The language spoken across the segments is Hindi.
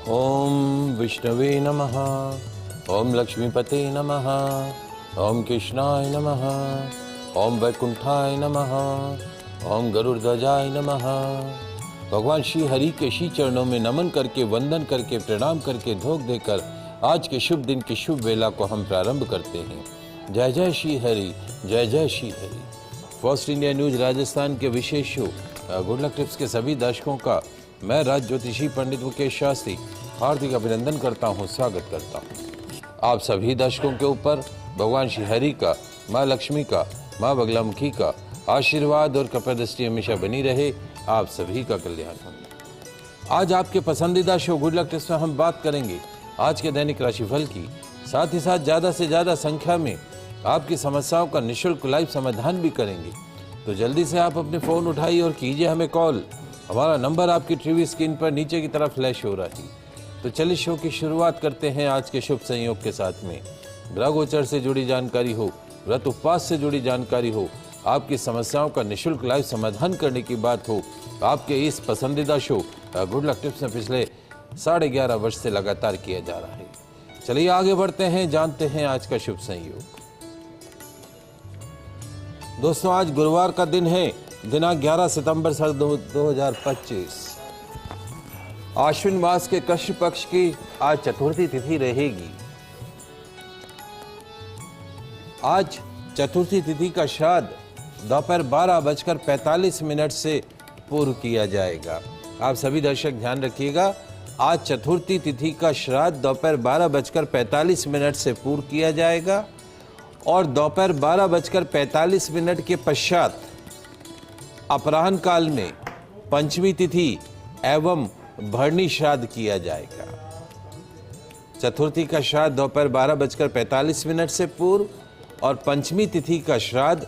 ओम विष्णवे नमः। ओम लक्ष्मीपते नमः। ओम कृष्णाय नमः। ओम वैकुंठाय नमः। ओम गरुड़ध्वजाय नमः। भगवान श्री हरि के श्री चरणों में नमन करके, वंदन करके, प्रणाम करके, धोख देकर आज के शुभ दिन की शुभ वेला को हम प्रारंभ करते हैं। जय जय श्री हरि, जय जय Shri Hari. First India news Rajasthan के विशेष शो गुड लक टिप्स के सभी दर्शकों का मैं राज ज्योतिषी पंडित मुकेश शास्त्री हार्दिक अभिनंदन करता हूं, स्वागत करता हूं। आप सभी दर्शकों के ऊपर भगवान श्री हरि का, माँ लक्ष्मी का, माँ बगलामुखी का आशीर्वाद और कृपा दृष्टि हमेशा बनी रहे। आप सभी का कल्याण हो। आज आपके पसंदीदा शो गुड लक टिप्स में हम बात करेंगे आज के दैनिक राशिफल की, साथ ही साथ ज़्यादा से ज़्यादा संख्या में आपकी समस्याओं का निःशुल्क लाइव समाधान भी करेंगे। तो जल्दी से आप अपने फ़ोन उठाइए और कीजिए हमें कॉल। हमारा नंबर आपकी टीवी स्क्रीन पर नीचे की तरफ फ्लैश हो रहा है। तो चलिए शो की शुरुआत करते हैं आज के शुभ संयोग के साथ में। ग्रह गोचर से जुड़ी जानकारी हो, व्रत उपवास से जुड़ी जानकारी हो, आपकी समस्याओं का निःशुल्क लाइव समाधान करने की बात हो, आपके इस पसंदीदा शो गुड लक टिप्स में पिछले 11.5 वर्ष से लगातार किया जा रहा है। चलिए आगे बढ़ते हैं, जानते हैं आज का शुभ संयोग। दोस्तों आज गुरुवार का दिन है, दिनांक 11 सितंबर 2025। आश्विन मास के कृष्ण पक्ष की आज चतुर्थी तिथि रहेगी। आज चतुर्थी तिथि का श्राद्ध दोपहर 12:45 से पूर्व किया जाएगा। आप सभी दर्शक ध्यान रखिएगा, आज चतुर्थी तिथि का श्राद्ध दोपहर 12:45 से पूर्व किया जाएगा और दोपहर 12:45 के पश्चात अपराह्न काल में पंचमी तिथि एवं भरणी श्राद्ध किया जाएगा। चतुर्थी का श्राद्ध दोपहर 12:45 से पूर्व और पंचमी तिथि का श्राद्ध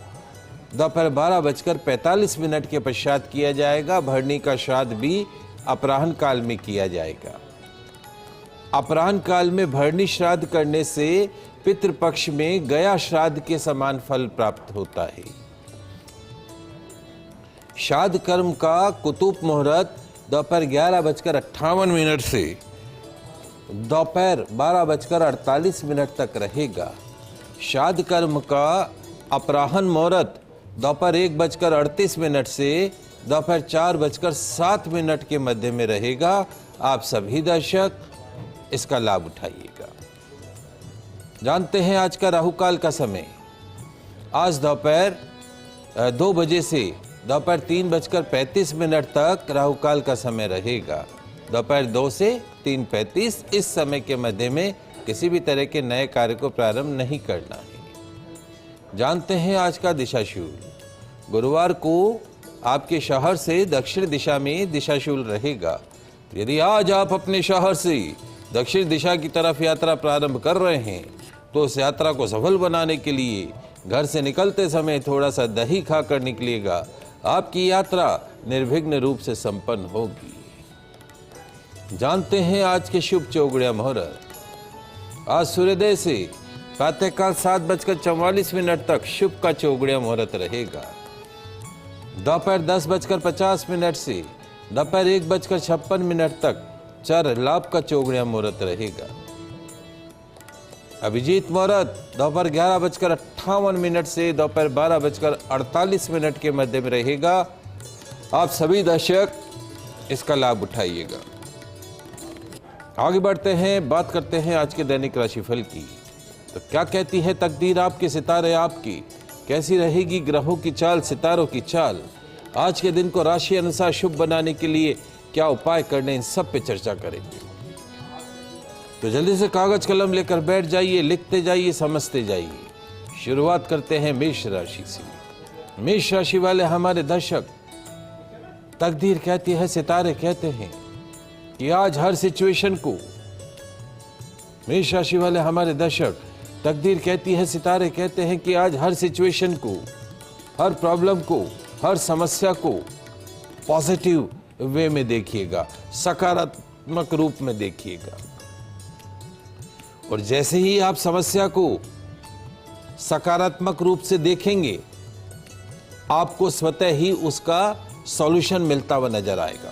दोपहर 12:45 के पश्चात किया जाएगा। भरणी का श्राद्ध भी अपराह्न काल में किया जाएगा। अपराह्न काल में भरणी श्राद्ध करने से पितृपक्ष में गया श्राद्ध के समान फल प्राप्त होता है। श्राद्ध कर्म का कुतुब मुहूर्त दोपहर 11:58 से दोपहर 12:48 तक रहेगा। श्राद्ध कर्म का अपराह्न मुहूर्त दोपहर 1:38 से दोपहर 4:07 के मध्य में रहेगा। आप सभी दर्शक इसका लाभ उठाइएगा। जानते हैं आज का राहुकाल का समय। आज दोपहर 2 बजे से दोपहर 3:35 तक राहुकाल का समय रहेगा। दोपहर 2 से 3:35 इस समय के मध्य में किसी भी तरह के नए कार्य को प्रारंभ नहीं करना है। जानते हैं आज का दिशाशूल। गुरुवार को आपके शहर से दक्षिण दिशा में दिशाशूल रहेगा। यदि आज आप अपने शहर से दक्षिण दिशा की तरफ यात्रा प्रारंभ कर रहे हैं तो उस यात्रा को सफल बनाने के लिए घर से निकलते समय थोड़ा सा दही खाकर निकलिएगा। आपकी यात्रा निर्विघ्न रूप से संपन्न होगी। जानते हैं आज के शुभ चौगड़िया मुहूर्त। आज सूर्योदय से प्रातःकाल 7:44 तक शुभ का चौगड़िया मुहूर्त रहेगा। दोपहर 10:50 से दोपहर 1:56 तक चर लाभ का चौगड़िया मुहूर्त रहेगा। अभिजीत मुहूर्त दोपहर 11:58 से दोपहर 12:48 के मध्य में रहेगा। आप सभी दर्शक इसका लाभ उठाइएगा। आगे बढ़ते हैं, बात करते हैं आज के दैनिक राशिफल की। तो क्या कहती है तकदीर आपके, सितारे आपकी, कैसी रहेगी ग्रहों की चाल, सितारों की चाल। आज के दिन को राशि अनुसार शुभ बनाने के लिए क्या उपाय करने, इन सब पे चर्चा करेंगे। तो जल्दी से कागज कलम लेकर बैठ जाइए, लिखते जाइए, समझते जाइए। शुरुआत करते हैं मेष राशि से। मेष राशि वाले हमारे दर्शक, तकदीर कहती है, सितारे कहते हैं कि आज हर सिचुएशन को, मेष राशि वाले हमारे दर्शक, तकदीर कहती है, सितारे कहते हैं कि आज हर सिचुएशन को, हर प्रॉब्लम को, हर समस्या को पॉजिटिव वे में देखिएगा, सकारात्मक रूप में देखिएगा। और जैसे ही आप समस्या को सकारात्मक रूप से देखेंगे, आपको स्वतः ही उसका सॉल्यूशन मिलता हुआ नजर आएगा।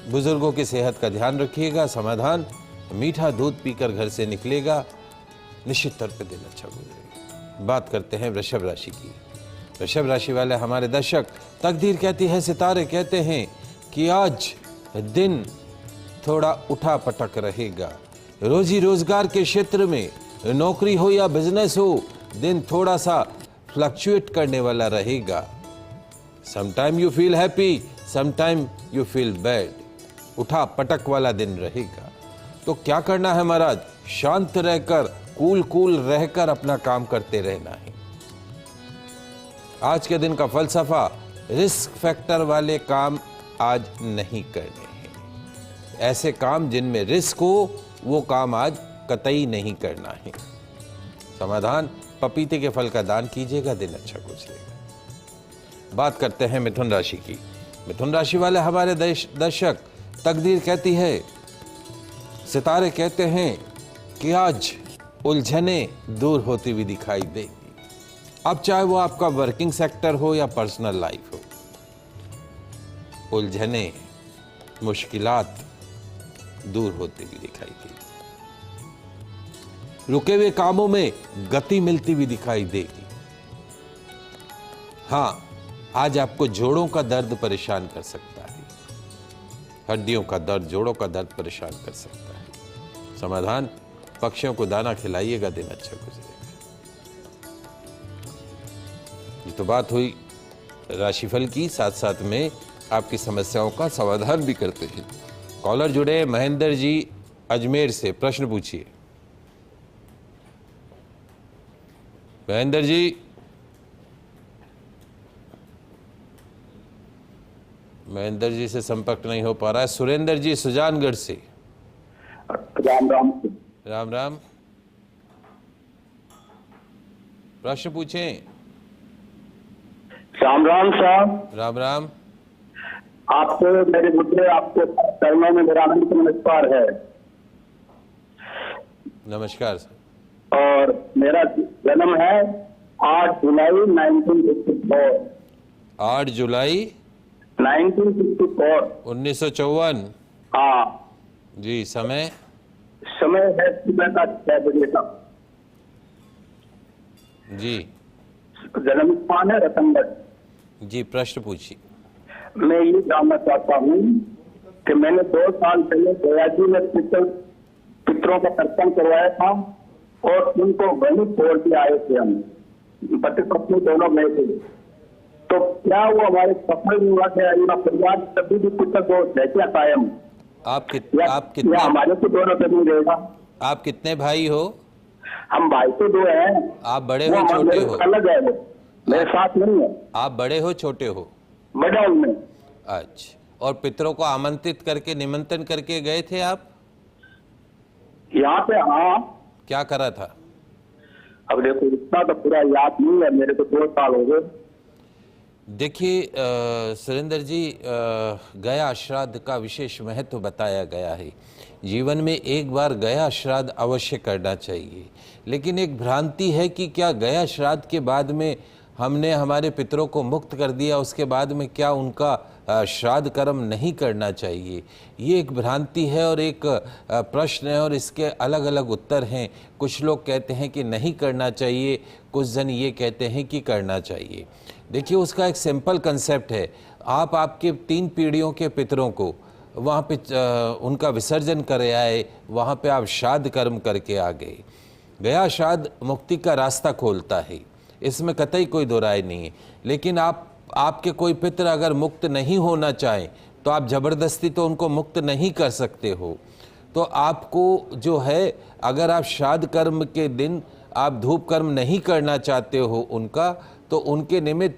बुजुर्गों की सेहत का ध्यान रखिएगा। समाधान, मीठा दूध पीकर घर से निकलेगा, निश्चित तौर पे दिन अच्छा गुजरेगा। बात करते हैं वृषभ राशि की। वृषभ राशि वाले हमारे दर्शक, तकदीर कहती है, सितारे कहते हैं कि आज दिन थोड़ा उठा पटक रहेगा। रोजी रोजगार के क्षेत्र में, नौकरी हो या बिजनेस हो, दिन थोड़ा सा फ्लक्चुएट करने वाला रहेगा। Sometime you feel happy, sometime you feel bad. उठा पटक वाला दिन रहेगा। तो क्या करना है महाराज? शांत रहकर, कूल रहकर अपना काम करते रहना है। आज के दिन का फलसफा, रिस्क फैक्टर वाले काम आज नहीं करने हैं। ऐसे काम जिनमें रिस्क हो, वो काम आज कतई नहीं करना है। समाधान, पपीते के फल का दान कीजिएगा, दिन अच्छा गुजरेगा। बात करते हैं मिथुन राशि की। मिथुन राशि वाले हमारे दर्शक, तकदीर कहती है, सितारे कहते हैं कि आज उलझने दूर होती हुई दिखाई देगी। अब चाहे वो आपका वर्किंग सेक्टर हो या पर्सनल लाइफ हो, उलझने, मुश्किलात दूर होती हुई दिखाई देगी। रुके हुए कामों में गति मिलती हुई दिखाई देगी। हाँ, आज आपको जोड़ों का दर्द परेशान कर सकता है। हड्डियों का दर्द, जोड़ों का दर्द परेशान कर सकता है। समाधान, पक्षियों को दाना खिलाइएगा, दिन अच्छा गुजरेगा। ये तो बात हुई राशिफल की, साथ साथ में आपकी समस्याओं का समाधान भी करते हैं। कॉलर जुड़े, महेंद्र जी अजमेर से, प्रश्न पूछिए। महेंद्र जी, महेंद्र जी से संपर्क नहीं हो पा रहा है। सुरेंद्र जी सुजानगढ़ से, राम राम। राम राम, प्रश्न पूछें। राम राम साहब। राम राम। आपको मेरे मुद्दे, आपको चरणों में मेरा अनंत नमस्कार है। नमस्कार सर। और मेरा जन्म है 8 जुलाई 1954। 8 जुलाई 1954। 1954। हाँ जी। समय है सुबह का 6 बजे का। जी। जन्म स्थान है रतनगढ़। जी, प्रश्न पूछिए। मैं ये जानना चाहता हूँ कि मैंने 2 साल पहले गया जी में पितरों का तर्पण करवाया था और उनको वहीं छोड़ के आए थे। हम पति पत्नी दोनों गए थे। तो क्या वो हमारे सफल हुआ थे? परिवार कभी भी कुछ दोस्त है क्या कायम? आप कितने हमारे तो दोनों कभी रहेगा। आप कितने भाई हो? हम भाई तो 2 हैं। आप बड़े हो छोटे हो? अलग है, वो मेरे साथ नहीं है। आप बड़े हो छोटे हो? बड़ा हूं मैं। अच्छा, और पितरों को आमंत्रित करके, निमंत्रण करके गए थे आप यहाँ पे? हाँ। क्या करा था? अब देखो, इतना तो पूरा याद नहीं है मेरे को, 2 साल हो गए। देखिए सुरेंद्र जी, गया श्राद्ध का विशेष महत्व बताया गया है। जीवन में एक बार गया श्राद्ध अवश्य करना चाहिए, लेकिन एक भ्रांति है कि क्या गया श्राद्ध के बाद में हमने हमारे पितरों को मुक्त कर दिया, उसके बाद में क्या उनका श्राद्ध कर्म नहीं करना चाहिए? ये एक भ्रांति है और एक प्रश्न है, और इसके अलग अलग उत्तर हैं। कुछ लोग कहते हैं कि नहीं करना चाहिए, कुछ जन ये कहते हैं कि करना चाहिए। देखिए, उसका एक सिंपल कंसेप्ट है। आप आपके 3 पीढ़ियों के पितरों को वहाँ पे उनका विसर्जन करे आए, वहाँ पे आप श्राद्ध कर्म करके आ गए। गया श्राद्ध मुक्ति का रास्ता खोलता है, इसमें कतई कोई दो राय नहीं है। लेकिन आपके कोई पितर अगर मुक्त नहीं होना चाहें तो आप ज़बरदस्ती तो उनको मुक्त नहीं कर सकते हो। तो आपको जो है, अगर आप श्राद्ध कर्म के दिन आप धूप कर्म नहीं करना चाहते हो उनका, तो उनके निमित्त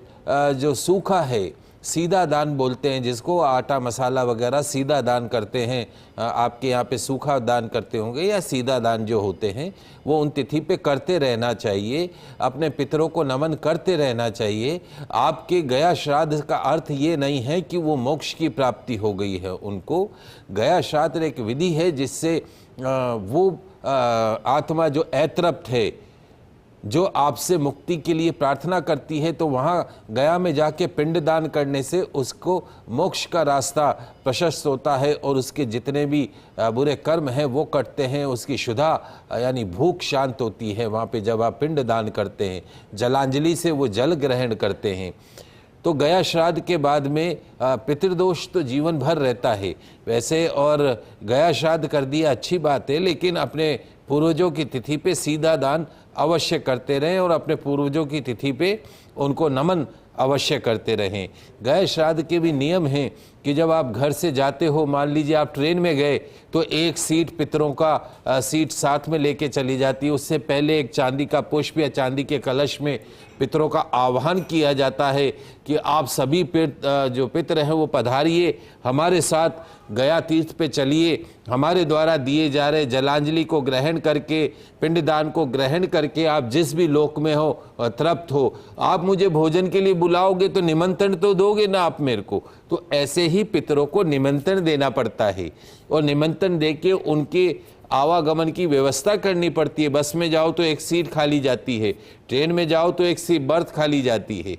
जो सूखा है, सीधा दान बोलते हैं जिसको, आटा मसाला वगैरह सीधा दान करते हैं। आपके यहाँ पे सूखा दान करते होंगे, या सीधा दान जो होते हैं वो उन तिथि पे करते रहना चाहिए। अपने पितरों को नमन करते रहना चाहिए। आपके गया श्राद्ध का अर्थ ये नहीं है कि वो मोक्ष की प्राप्ति हो गई है उनको। गया श्राद्ध एक विधि है जिससे वो आत्मा जो ऐतृप्त है, जो आपसे मुक्ति के लिए प्रार्थना करती है, तो वहाँ गया में जाके पिंडदान करने से उसको मोक्ष का रास्ता प्रशस्त होता है और उसके जितने भी बुरे कर्म हैं वो कटते हैं, उसकी शुदा यानी भूख शांत होती है वहाँ पे जब आप पिंडदान करते हैं, जलांजलि से वो जल ग्रहण करते हैं। तो गया श्राद्ध के बाद में पितृदोष तो जीवन भर रहता है वैसे, और गया श्राद्ध कर दिया अच्छी बात है, लेकिन अपने पूर्वजों की तिथि पे सीधा दान अवश्य करते रहें और अपने पूर्वजों की तिथि पे उनको नमन अवश्य करते रहें। गए श्राद्ध के भी नियम हैं कि जब आप घर से जाते हो, मान लीजिए आप ट्रेन में गए, तो एक सीट पितरों का सीट साथ में लेके चली जाती है। उससे पहले एक चांदी का पुष्प या चांदी के कलश में पितरों का आह्वान किया जाता है कि आप सभी जो पितर हैं वो पधारिए, हमारे साथ गया तीर्थ पे चलिए, हमारे द्वारा दिए जा रहे जलांजलि को ग्रहण करके, पिंडदान को ग्रहण करके आप जिस भी लोक में हो तृप्त हो। आप मुझे भोजन के लिए बुलाओगे तो निमंत्रण तो दोगे ना आप मेरे को, तो ऐसे ही पितरों को निमंत्रण देना पड़ता है और निमंत्रण देके उनके आवागमन की व्यवस्था करनी पड़ती है। बस में जाओ तो एक सीट खाली जाती है, ट्रेन में जाओ तो एक सीट बर्थ खाली जाती है,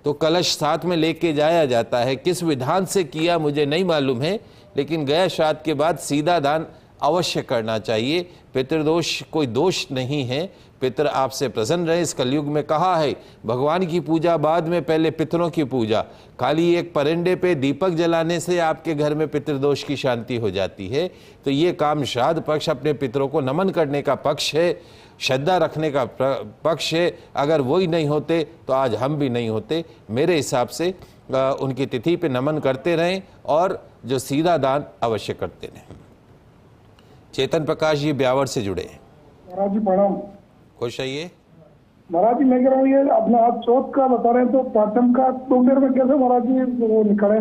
तो कलश साथ में लेके जाया जाता है। किस विधान से किया मुझे नहीं मालूम है, लेकिन गया श्राद्ध के बाद सीधा दान अवश्य करना चाहिए। पितृदोष कोई दोष नहीं है, पितर आपसे प्रसन्न रहे। इस कलयुग में कहा है भगवान की पूजा बाद में, पहले पितरों की पूजा। खाली एक परिंदे पे दीपक जलाने से आपके घर में पितृदोष की शांति हो जाती है। तो ये काम श्राद्ध पक्ष अपने पितरों को नमन करने का पक्ष है, श्रद्धा रखने का पक्ष है। अगर वही नहीं होते तो आज हम भी नहीं होते। मेरे हिसाब से उनकी तिथि पे नमन करते रहें और जो सीधा दान अवश्य करते रहें। चेतन प्रकाश जी ब्यावर से जुड़े हैं। महाराज जी प्रणाम। खुश रहिए। महाराज जी मैं कह रहा हूँ, ये अपना आज चौथ का बता रहे हैं, तो पाचम का दोपहर में कैसे महाराज जी वो निकले?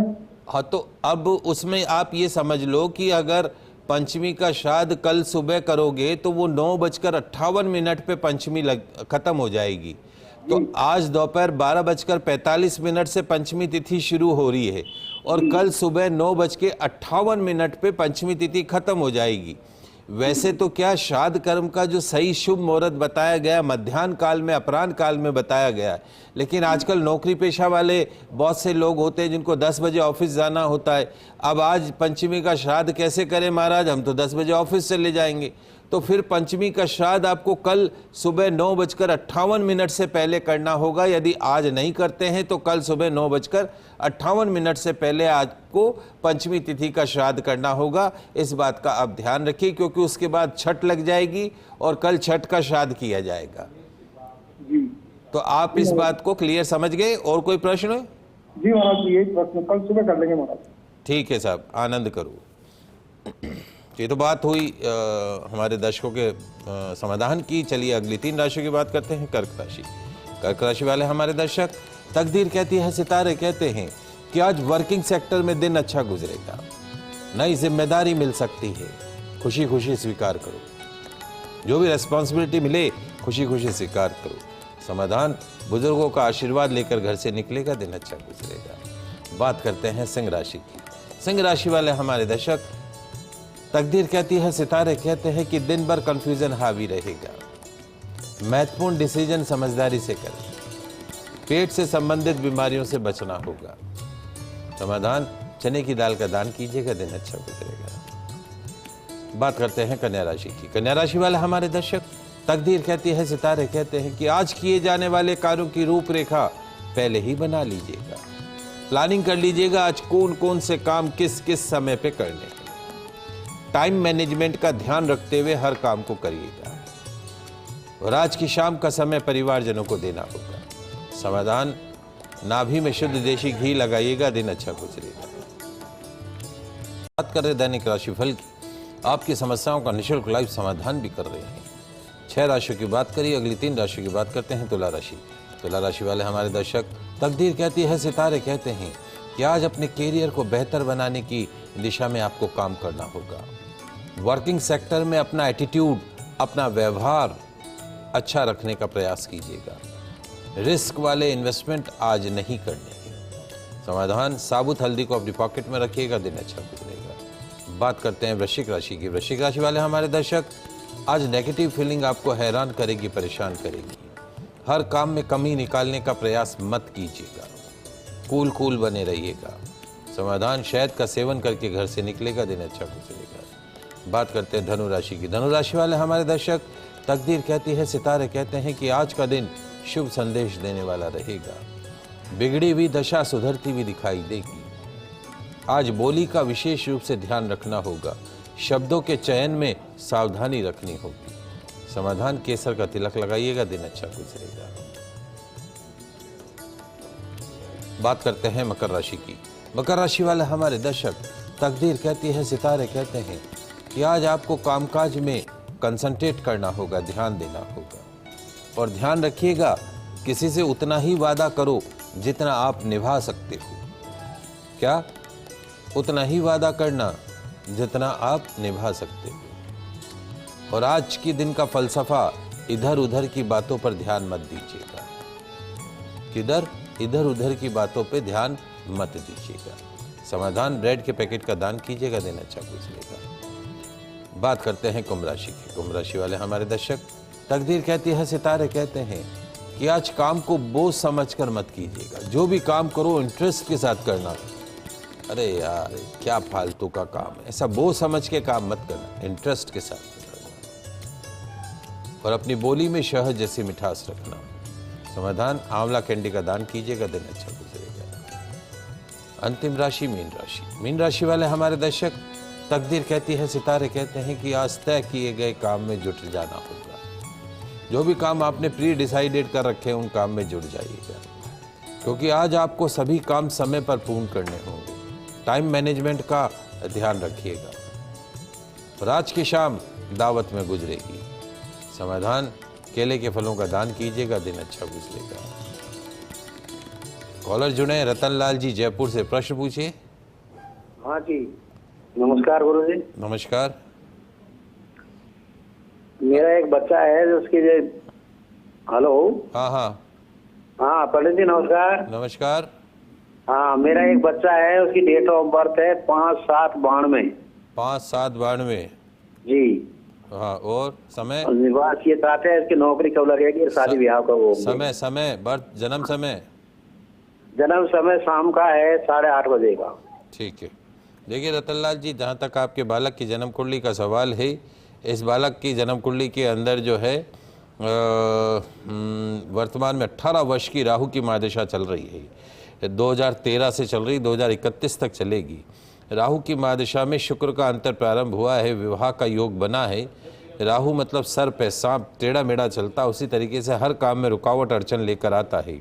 हाँ, तो अब उसमें आप ये समझ लो कि अगर पंचमी का श्राद्ध कल सुबह करोगे तो वो 9:58 पे पंचमी खत्म हो जाएगी। तो आज दोपहर 12:45 से पंचमी तिथि शुरू हो रही है और कल सुबह 9:58 पे पंचमी तिथि खत्म हो जाएगी। वैसे तो क्या श्राद्ध कर्म का जो सही शुभ मुहूर्त बताया गया मध्याह्न काल में, अपराह्न काल में बताया गया है, लेकिन आजकल नौकरी पेशा वाले बहुत से लोग होते हैं जिनको 10 बजे ऑफिस जाना होता है। अब आज पंचमी का श्राद्ध कैसे करें महाराज, हम तो 10 बजे ऑफिस चले जाएंगे। तो फिर पंचमी का श्राद्ध आपको कल सुबह 9:58 से पहले करना होगा। यदि आज नहीं करते हैं तो कल सुबह 9:58 से पहले आपको पंचमी तिथि का श्राद्ध करना होगा। इस बात का आप ध्यान रखिए, क्योंकि उसके बाद छठ लग जाएगी और कल छठ का श्राद्ध किया जाएगा। तो आप इस बात को क्लियर समझ गए? और कोई प्रश्न? जी महाराज जी, यही प्रश्न, कल सुबह कर लेंगे महाराज। ठीक है साहब, आनंद करो। ये तो बात हुई हमारे दर्शकों के समाधान की। चलिए अगली 3 राशियों की बात करते हैं। कर्क राशि। कर्क राशि वाले हमारे दर्शक, तकदीर कहती है, सितारे कहते हैं कि आज वर्किंग सेक्टर में दिन अच्छा गुजरेगा, नई जिम्मेदारी मिल सकती है, खुशी खुशी स्वीकार करो। जो भी रेस्पॉन्सिबिलिटी मिले खुशी खुशी स्वीकार करो। समाधान, बुजुर्गों का आशीर्वाद लेकर घर से निकलेगा, दिन अच्छा गुजरेगा। बात करते हैं सिंह राशि की। सिंह राशि वाले हमारे दर्शक, तकदीर कहती है, सितारे कहते हैं कि दिन भर कंफ्यूजन हावी रहेगा, महत्वपूर्ण डिसीजन समझदारी से करें, पेट से संबंधित बीमारियों से बचना होगा। समाधान, चने की दाल का दान कीजिएगा, दिन अच्छा गुजरेगा। बात करते हैं कन्या राशि की। कन्या राशि वाले हमारे दर्शक, तकदीर कहती है, सितारे कहते हैं कि आज किए जाने वाले कार्यों की रूपरेखा पहले ही बना लीजिएगा, प्लानिंग कर लीजिएगा आज कौन कौन से काम किस किस समय पे करने हैं। टाइम मैनेजमेंट का ध्यान रखते हुए हर काम को करिएगा और आज की शाम का समय परिवारजनों को देना होगा। समाधान, नाभि में शुद्ध देशी घी लगाइएगा, दिन अच्छा गुजरेगा। बात कर रहे दैनिक राशिफल की। आपकी समस्याओं का निःशुल्क लाइव समाधान भी कर रहे हैं। 6 राशियों की बात करिए, अगली 3 राशियों की बात करते हैं। तुला राशि। तुला राशि वाले हमारे दर्शक, तकदीर कहती है, सितारे कहते हैं कि आज अपने कैरियर को बेहतर बनाने की दिशा में आपको काम करना होगा। वर्किंग सेक्टर में अपना एटीट्यूड, अपना व्यवहार अच्छा रखने का प्रयास कीजिएगा। रिस्क वाले इन्वेस्टमेंट आज नहीं करने हैं। समाधान, साबुत हल्दी को अपनी पॉकेट में रखिएगा, दिन अच्छा गुजरेगा। बात करते हैं वृश्चिक राशि की। वृश्चिक राशि वाले हमारे दर्शक, आज नेगेटिव फीलिंग आपको हैरान करेगी, परेशान करेगी। हर काम में कमी निकालने का प्रयास मत कीजिएगा। कूल बने रहिएगा। समाधान, शहद का सेवन करके घर से निकलेगा, दिन अच्छा गुजरेगा। बात करते हैं धनु राशि की। धनु राशि वाले हमारे दर्शक, तकदीर कहती है, सितारे कहते हैं कि आज का दिन शुभ संदेश देने वाला रहेगा। बिगड़ी हुई दशा सुधरती हुई दिखाई देगी। आज बोली का विशेष रूप से ध्यान रखना होगा। शब्दों के चयन में सावधानी रखनी होगी। समाधान, केसर का तिलक लगाइएगा, दिन अच्छा गुजरेगा। बात करते हैं मकर राशि की। मकर राशि वाले हमारे दर्शक, तकदीर कहती है, सितारे कहते हैं कि आज आपको कामकाज में कंसंट्रेट करना होगा, ध्यान देना होगा। और ध्यान रखिएगा, किसी से उतना ही वादा करो जितना आप निभा सकते हो। क्या? उतना ही वादा करना जितना आप निभा सकते हो। और आज के दिन का फलसफा, इधर उधर की बातों पर ध्यान मत दीजिएगा। किधर? इधर उधर की बातों पे ध्यान मत दीजिएगा। समाधान, ब्रेड के पैकेट का दान कीजिएगा, दिन अच्छा गुजरेगा। बात करते हैं कुंभ राशि की। कुंभ राशि वाले हमारे दर्शक, तकदीर कहती है, सितारे कहते हैं कि आज काम को बोझ समझकर मत कीजिएगा। जो भी काम करो इंटरेस्ट के साथ करना। अरे यार क्या फालतू का काम है, ऐसा बोझ समझ के काम मत करना, इंटरेस्ट के साथ करना। और अपनी बोली में शहद जैसी मिठास रखना। समाधान, आंवला कैंडी का दान कीजिएगा, दिन अच्छा गुजरेगा। अंतिम राशि मीन राशि। मीन राशि वाले हमारे दर्शक, तकदीर कहती है, सितारे कहते हैं कि आज तय किए गए काम में जुट जाना होगा। जो भी काम आपने प्री डिसाइडेड कर रखे हैं, उन काम में जुट जाइएगा, क्योंकि आज आपको सभी काम समय पर पूर्ण करने होंगे। टाइम मैनेजमेंट का ध्यान रखिएगा। और आज की शाम दावत में गुजरेगी। समाधान, केले के फलों का दान कीजिएगा, दिन अच्छा गुजरेगा। कॉलर जुड़े रतनलाल जी जयपुर से, प्रश्न पूछिए। हाँ जी, नमस्कार गुरु जी। नमस्कार। मेरा एक बच्चा है जो उसकी जो, हेलो। हाँ हाँ हाँ पंडित जी नमस्कार। नमस्कार। हाँ, मेरा एक बच्चा है, उसकी डेट ऑफ बर्थ है 5/7/92। 5/7/92 जी। हाँ, और समय? निवास ये चाहते हैं, इसकी नौकरी कब लगेगी, शादी ब्याह कब होगी? समय बर्थ, जन्म समय? जन्म समय शाम का है 8:30 बजे का। ठीक है। देखिए रतनलाल जी, जहाँ तक आपके बालक की जन्म कुंडली का सवाल है, इस बालक की जन्म कुंडली के अंदर जो है वर्तमान में 18 वर्ष की राहु की महादशा चल रही है। 2013 से चल रही, 2031 तक चलेगी। राहु की महादशा में शुक्र का अंतर प्रारंभ हुआ है, विवाह का योग बना है। राहु मतलब सर पे सांप, टेढ़ा मेढ़ा चलता, उसी तरीके से हर काम में रुकावट अड़चन लेकर आता है।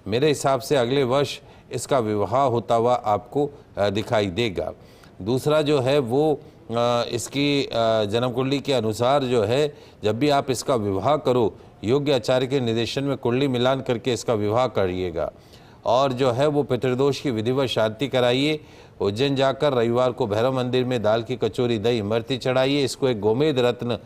मेरे हिसाब से अगले वर्ष इसका विवाह होता हुआ आपको दिखाई देगा। दूसरा जो है वो इसकी जन्म कुंडली के अनुसार जो है, जब भी आप इसका विवाह करो, योग्य आचार्य के निर्देशन में कुंडली मिलान करके इसका विवाह करिएगा। और जो है वो पितृदोष की विधिवत शांति कराइए। उज्जैन जाकर रविवार को भैरव मंदिर में दाल की कचौरी, दही, इमरती चढ़ाइए। इसको एक गोमेद रत्न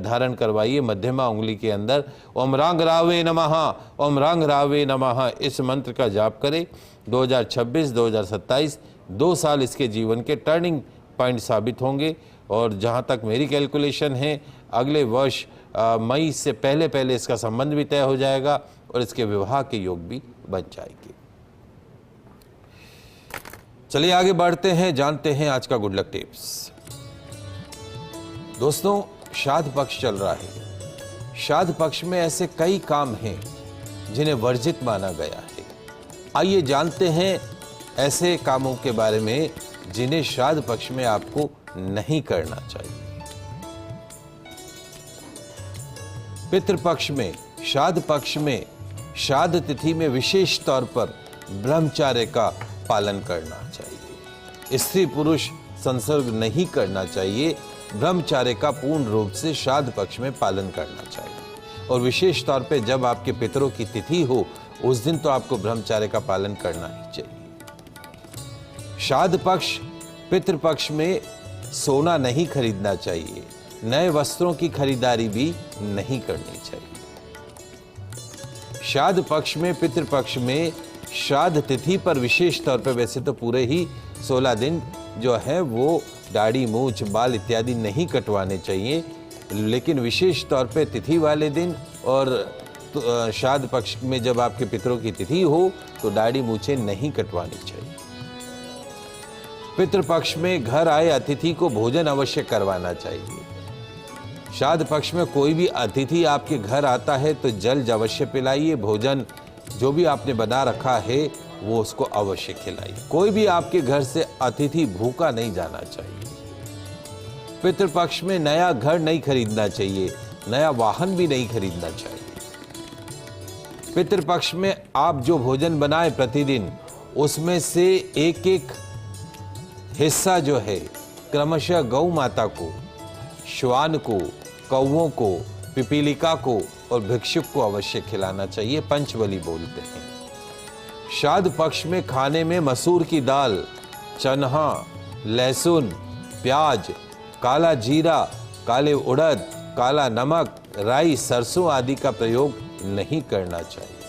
धारण करवाइए मध्यमा उंगली के अंदर। ओम रांग रावे नमः, ओम रांग रावे नमः, इस मंत्र का जाप करें। 2026-2027 2 साल इसके जीवन के टर्निंग पॉइंट साबित होंगे। और जहाँ तक मेरी कैलकुलेशन है, अगले वर्ष मई से पहले इसका संबंध भी तय हो जाएगा और इसके विवाह के योग भी बन जाएंगे। चलिए आगे बढ़ते हैं, जानते हैं आज का गुड लक टिप्स। दोस्तों, श्राद्ध पक्ष चल रहा है। श्राद्ध पक्ष में ऐसे कई काम हैं जिन्हें वर्जित माना गया है। आइए जानते हैं ऐसे कामों के बारे में जिन्हें श्राद्ध पक्ष में आपको नहीं करना चाहिए। पितृपक्ष में, श्राद्ध पक्ष में, श्राद्ध तिथि में विशेष तौर पर ब्रह्मचर्य का पालन करना चाहिए। स्त्री पुरुष संसर्ग नहीं करना चाहिए। ब्रह्मचर्य का पूर्ण रूप से श्राद्ध पक्ष में पालन करना चाहिए। और विशेष तौर पे जब आपके पितरों की तिथि हो, उस दिन तो आपको ब्रह्मचर्य का पालन करना ही चाहिए। श्राद्ध पक्ष, पितृपक्ष में सोना नहीं खरीदना चाहिए। नए वस्त्रों की खरीदारी भी नहीं करनी चाहिए। श्राद्ध पक्ष में, पितृपक्ष में, श्राद्ध तिथि पर विशेष तौर पर, वैसे तो पूरे ही 16 दिन जो है वो दाढ़ी, मूछ, बाल इत्यादि नहीं कटवाने चाहिए, लेकिन विशेष तौर पे तिथि वाले दिन और श्राद्ध पक्ष में जब आपके पितरों की तिथि हो तो दाढ़ी मूछें नहीं कटवानी चाहिए। पितृपक्ष में घर आए अतिथि को भोजन अवश्य करवाना चाहिए। श्राद्ध पक्ष में कोई भी अतिथि आपके घर आता है तो जल अवश्य पिलाइए। भोजन जो भी आपने बना रखा है वो उसको अवश्य खिलाइए। कोई भी आपके घर से अतिथि भूखा नहीं जाना चाहिए। पितृपक्ष में नया घर नहीं खरीदना चाहिए, नया वाहन भी नहीं खरीदना चाहिए। पितृपक्ष में आप जो भोजन बनाए प्रतिदिन उसमें से एक एक हिस्सा जो है क्रमशः गौ माता को, श्वान को, कौवों को, पिपीलिका को और भिक्षुक को अवश्य खिलाना चाहिए। पंचबली बोलते हैं। श्राद्ध पक्ष में खाने में मसूर की दाल, चन्हा, लहसुन, प्याज, काला जीरा, काले उड़द, काला नमक, राई, सरसों आदि का प्रयोग नहीं करना चाहिए।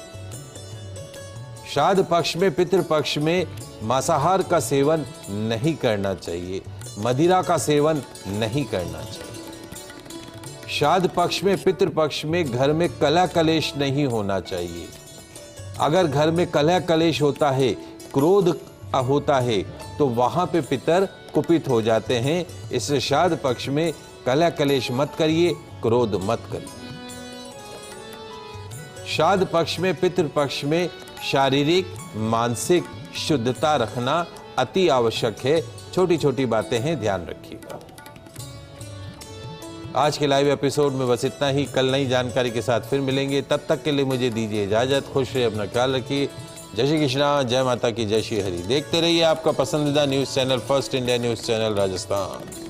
श्राद्ध पक्ष में, पितृपक्ष में मांसाहार का सेवन नहीं करना चाहिए, मदिरा का सेवन नहीं करना चाहिए। श्राद्ध पक्ष में, पितृपक्ष में घर में कलह कलेश नहीं होना चाहिए। अगर घर में कलह कलेश होता है, क्रोध होता है तो वहां पे पितर कुपित हो जाते हैं। इसलिए श्राद्ध पक्ष में कलह कलेश मत करिए, क्रोध मत करिए। श्राद्ध पक्ष में, पितृपक्ष में शारीरिक मानसिक शुद्धता रखना अति आवश्यक है। छोटी छोटी बातें हैं, ध्यान रखिएगा। आज के लाइव एपिसोड में बस इतना ही। कल नई जानकारी के साथ फिर मिलेंगे। तब तक के लिए मुझे दीजिए इजाजत। खुश रहिए, अपना ख्याल रखिए। जय श्री कृष्णा, जय माता की, जय श्री हरि। देखते रहिए आपका पसंदीदा news channel first India news channel Rajasthan.